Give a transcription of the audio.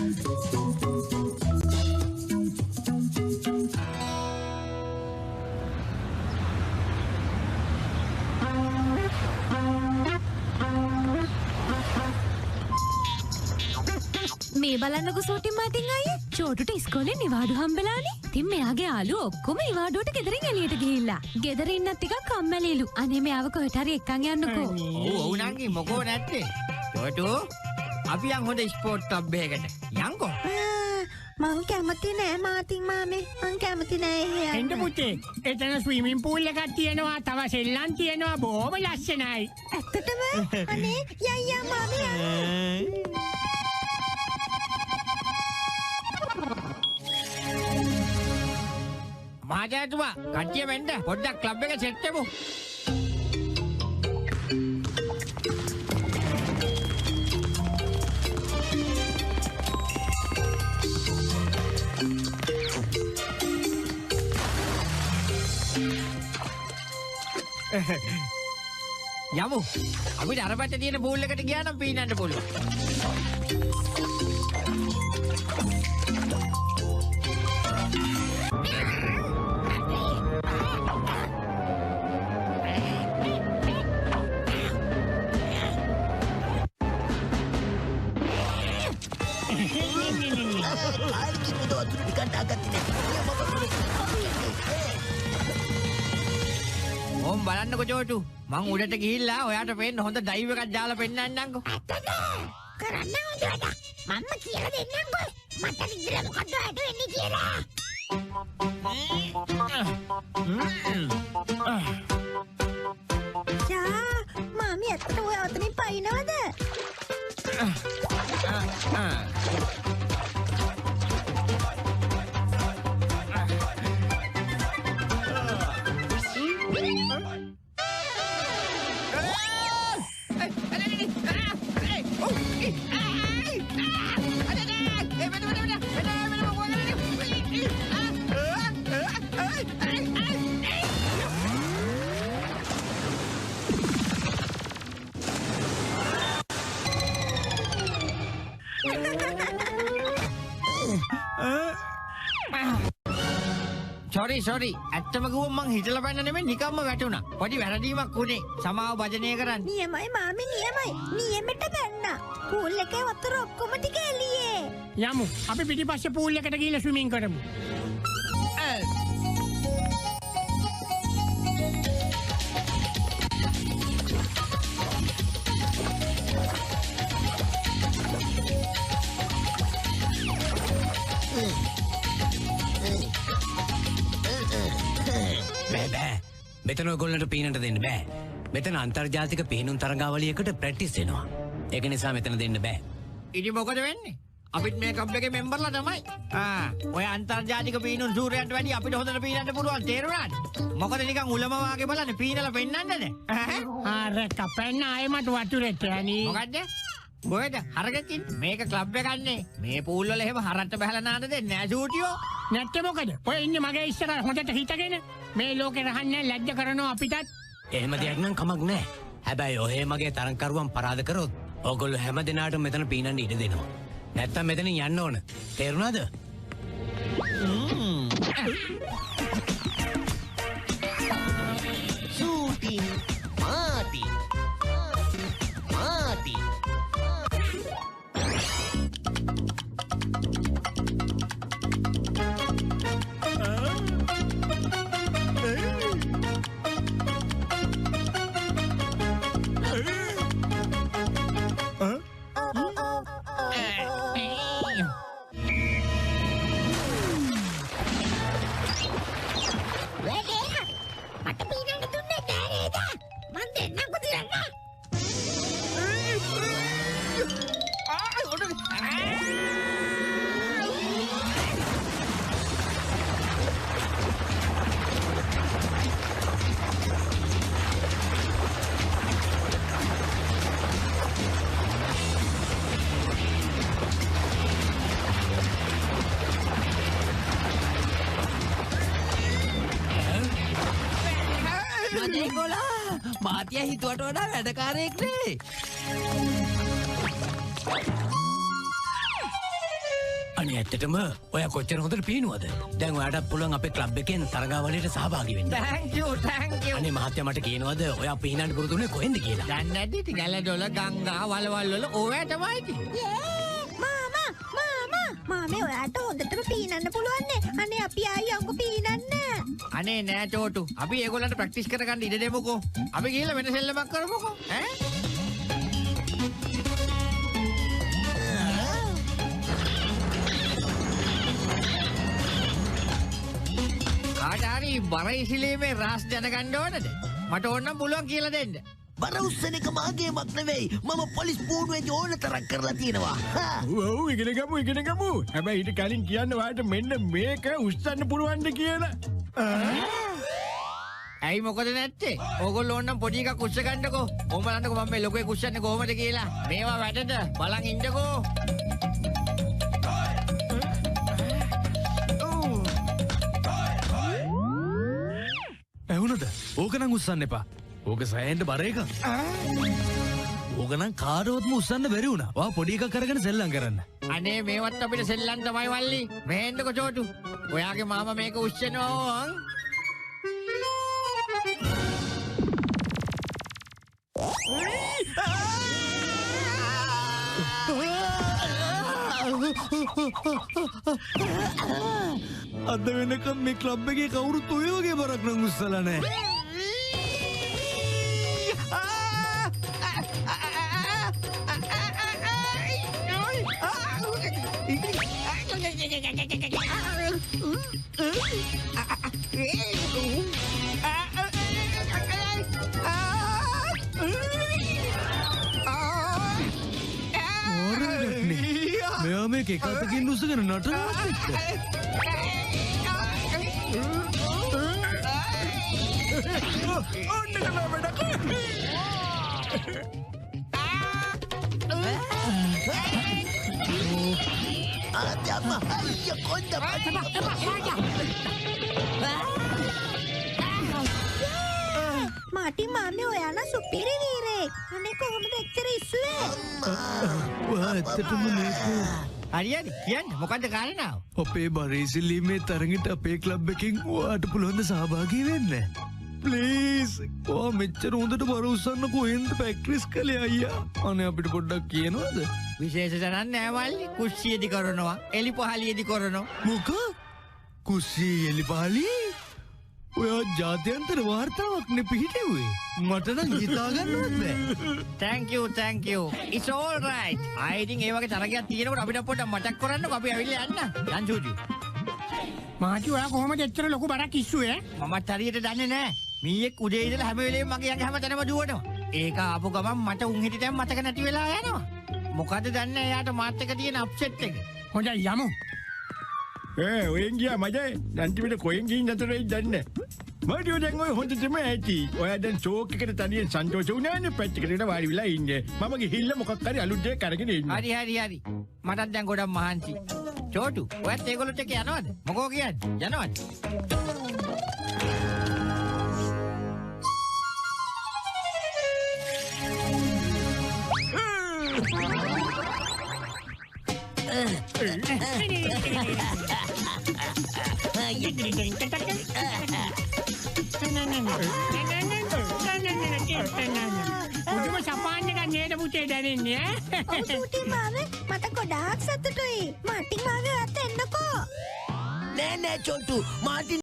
මේ බලන්නකො සෝටි මාටින් අයියේ චෝටුට ඉස්කෝලේ නිවාඩු හම්බෙලානේ. ඉතින් මෙයාගේ යාළුවෝ ඔක්කොම නිවාඩුවට ගෙදරින් එළියට ගිහිල්ලා. ගෙදර ඉන්නත් ටිකක් කම්මැලිලු. අනේ මෙයාව කොහෙට හරි එක්කන් යන්නකෝ. ඔව් නංගි මොකෝ නැත්තේ. චෝටු අපි යන් හොඳ ස්පෝර්ට් ක්ලබ් එකකට. යන්කෝ. මං කැමති නෑ මාටින් මාමේ. මං කැමති නෑ එහෙ යන්න. එන්න පුතේ. එතන ස්විමින් පූල් එකක් තියෙනවා. තව සෙල්ලම් තියෙනවා. බොහොම ලස්සනයි. ඇත්තටම? අනේ යයියා මාමේ යන්න. මහජනතුමා කට්ටිය වෙන්න පොඩ්ඩක් ක්ලබ් එක සෙට් කරමු. යමු. අපිට අර පැත්තේ තියෙන පූල් එකට ගියා නම් පීනන්න පුළුවන්. ඕම් බලන්නකො චෝටු මං උඩට ගිහිල්ලා ඔයාට පේන්න හොඳ ඩයිව් එකක් දාලා පෙන්නන්නම්කෝ. ඇත්තද? කරන්න හොඳ වැඩක්. මම්ම කියලා දෙන්නම්කෝ. මට නිදලා මොකද්ද වැඩ වෙන්නේ කියලා. යා මාමි ඇත්තට ඔය අතනින් පයින්නවද? sorry ඇත්තම කිව්වොත් මං හිතලා පැන්න නෙමෙයි නිකම්ම වැටුණා. පොඩි වැරදීමක් උනේ. සමාව භජනය කරන්න. නියමයි මාමි නියමයි. නියමෙට බැන්නා. පූල් එකේ වතුර ඔක්කොම ටික එළියේ. යමු. අපි පිටිපස්සේ පූල් එකට ගිහිල්ලා ස්විමින් කරමු. මෙතන ඔයගොල්ලන්ට පීනන්න දෙන්න බෑ. මෙතන අන්තර්ජාතික පීනුම් තරඟාවලියකට ප්‍රැක්ටිස් වෙනවා. ඒක නිසා මෙතන දෙන්න බෑ. ඉතින් මොකද වෙන්නේ? අපිත් මේ ක්ලබ් එකේ මෙම්බර්ලා තමයි. ඔය අන්තර්ජාතික පීනුම් සූරයන්ට වැඩි අපිට හොඳට පීනන්න පුළුවන් තේරුණාද? මොකද නිකන් උලම වාගේ බලන්න පීනලා පෙන්නන්නද? අර කපන්න ආයෙමත් වතුරට යන්නේ. මොකද්ද? කොහෙද? හරගෙකින් මේක ක්ලබ් එකන්නේ. මේ පූල් වල එහෙම හරට්ට බහලා නාන්න දෙන්නේ නෑ සූටියෝ. නැත්තේ මොකද? ඔය ඉන්නේ මගේ ඉස්සර හොඳට හිටගෙන මේ ලෝකේ රහන්නේ ලැජ්ජ කරනවා අපිටත්. එහෙම දෙයක් නම් කමක් නෑ. හැබැයි ඔය මගේ තරංකරුවන් පරාද කරොත් ඕගොල්ලෝ හැම දිනාටම මෙතන පීනන්න ඉඩ දෙනවා. නැත්තම් මෙතනින් යන්න ඕන. තේරුණාද? සූටි මාටි මාටි මාතියා හිතුවට වඩා වැඩකාරයෙක් නේ. අනේ ඇත්තටම ඔය කොච්චර හොඳට පීනුවද? දැන් ඔයාටත් පුළුවන් අපේ ක්ලබ් එකෙන් තරගාවලියට සහභාගී වෙන්න. thank you. අනේ මහත්තයා මට කියනවාද ඔයා පීනන්න පුරුදුනේ කොහෙන්ද කියලා? දන්නේ නැද්ද ඉතින් ගැලඩොල ගංගා වලවල් වල ඕවා තමයි ඉතින්. මාමේ ඔයාට හොඳටම පීනන්න පුළුවන්නේ. අනේ අපි ආයි අංගු පීනන්න. අනේ නෑ චෝටු. අපි ඒගොල්ලන්ට ප්‍රැක්ටිස් කරගන්න ඉඩ දෙමුකෝ. අපි ගිහලා වෙන සෙල්ලමක් කරමුකෝ. ඈ? කාටාරි බර ඉසිලීමේ රහස් දැනගන්න ඕනද? මට ඕනනම් පුළුවන් කියලා දෙන්න. බර උස්සන එක මාගේමක් නෙවෙයි. මම පොලිස් පුහුණුවේදී ඕන තරම් කරලා තියෙනවා. ඔව් ඉගෙන ගමු. හැබැයි ඊට කලින් කියන්න ඔයාලට මෙන්න මේක උස්සන්න පුළුවන්ද කියලා. ඇයි මොකද නැත්තේ? ඕගොල්ලෝ ඕනනම් පොඩි එකක් උස්ස ගන්නකෝ. කොහොම බලන්නකෝ මම මේ ලොකු එක උස්සන්නේ කොහොමද කියලා. මේවා වැඩද? බලන් ඉන්නකෝ. ඇහුණද? ඕකනම් උස්සන්න එපා. ඕක සෑහෙන්න බර එකක්. ඕකනම් කාටවත්ම උස්සන්න බැරි වුණා. ඔයා පොඩි එකක් අරගෙන සෙල්ලම් කරන්න. අනේ මේවත් අපිට සෙල්ලම් තමයි වල්ලි. මේ එන්නකෝ චෝටු. ඔයාගේ මාමා මේක උස්සනවා. අද වෙනකම් මේ ක්ලබ් එකේ කවුරුත් ඔය වගේ බරක් නම් උස්සලා නැහැ. මෙයා මේක එක අතකින් උස්සගෙන නටනවා. මාටින් මාමේ ඔයාලා සුපිරි වීරයෙක්. අනේ කොහොමද එච්චර ඉස්සුවේ? ඇත්තටම මේක හරියද? කියන්න මොකද්ද කාරණාව? අපේ බරේසිල්ලීමේ තරඟට අපේ ක්ලබ් එකෙන් ඔයාට පුළුවන් ද සහභාගී වෙන්න? ප්ලීස්. ඔයා මෙච්චර හොඳට බර උස්සන්න කොහෙන්ද ප්‍රැක්ටිස් කළේ අයියා? අනේ අපිට පොඩ්ඩක් කියනවද? විශේෂ තැනක් නෑ වල්ලි. කුස්සියේදී කරනවා. එලිපහලියේදී කරනවා. මොක? කුස්සියේ එලිපහලි? ඔයා ජාත්‍යන්තර වාර්තාවක් නේ පිහිටුවේ. මට නම් හිතා ගන්නවත් බෑ. thank you. It's all right. ඉතින් ඒ වගේ තරගයක් තියෙනකොට අපිට පොඩ්ඩක් මතක් කරන්නකෝ. අපි ඇවිල්ලා යන්න. යන් චූටි. මාටි ඔයා කොහොමද එච්චර ලොකු බරක් ඉස්සුවේ? මමත් හරියට දන්නේ නෑ. මීයක් උදේ ඉඳලා හැම වෙලේම මගේ යන්නේ හැම තැනම දුවනවා. ඒක ආපු ගමන් මට උන් හිටි දැන් මතක නැති වෙලා යනවා. මොකද දන්නේ එයාට මාත් එක තියෙන අප්සෙට් එක. හොඳයි යමු. ඔයෙන් ගියා මජයි. අන්තිමට කොහෙන් ගිහින් නතරයි දන්නේ. මට දැන් ඔය හොඳටම ඇති. ඔයා දැන් ෂෝක් එකට තනියෙන් සන්තෝෂ වුණානේ පැත්තකට වාඩි වෙලා ඉන්නේ. මම ගිහිල්ලා මොකක් හරි අලුත් දෙයක් අරගෙන එන්න. හරි. මටත් දැන් ගොඩක් මහන්සි. චෝටු, ඔයත් ඒගොල්ලොත් එක්ක යනවද? මොකෝ කියන්නේ? යනවද? උඩම සපාන්න එක නේද පුතේ දැනෙන්නේ ඈ? ඔව් සූටි මාමේ මට ගොඩාක් සතුටුයි. මාටින් මාමේ ඔයත් එන්නකෝ. නෑ චෝටු මාටින්